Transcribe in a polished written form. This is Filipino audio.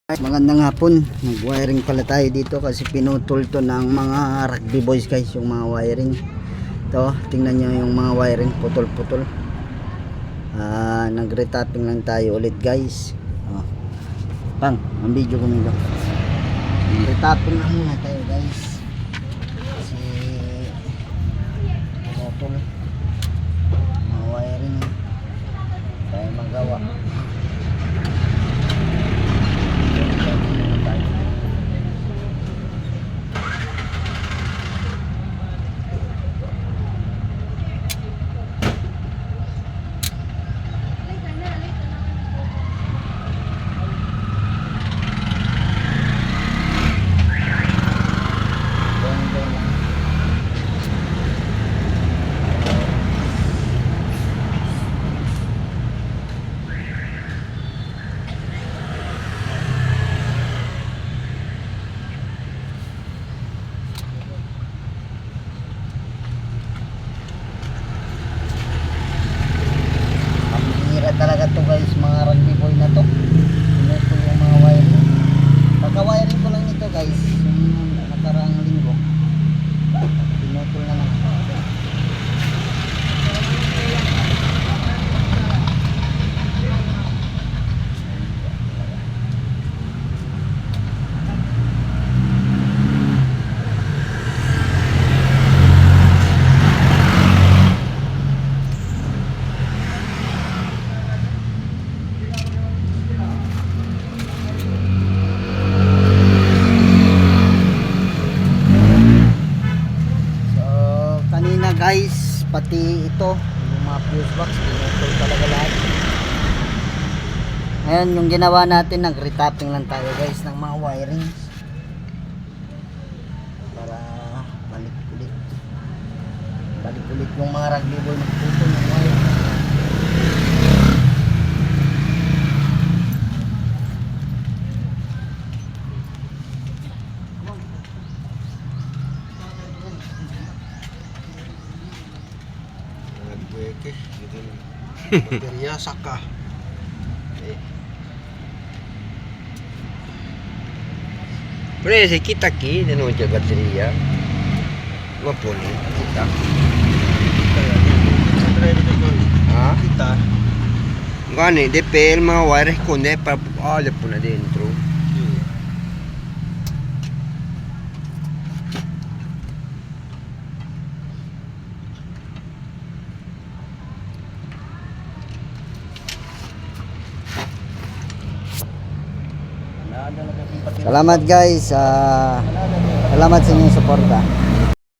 Magandang hapon. Nag-wiring pala tayo dito kasi pinutol to ng mga rugby boys guys, yung mga wiring. Ito, tingnan nyo yung mga wiring, putol-putol. Nag-retapping lang tayo ulit guys. Pang, ang video ko nito. Retapping lang muna tayo guys. Kasi pinutol mga wiring tayo magawa. Talaga to guys, mga rugby boy na to. Pinutol yung mga wiring. Pagka-wiring ko lang nito guys, yung nakaraang linggo, pinutol na lang. Guys, pati ito yung mga fuse box pinutol talaga lahat. Ngayon yung ginawa natin, nag-retapping lang tayo guys ng mga wirings para balik ulit yung mga rugby ball nagputol ng wire. Gitu bateria saka Pre, se kita aqui de noite a bateria. Vou pôr kita. Kita. Gani, DPL mga wire esconde para olha por na dentro. Salamat guys, salamat sa inyong suporta.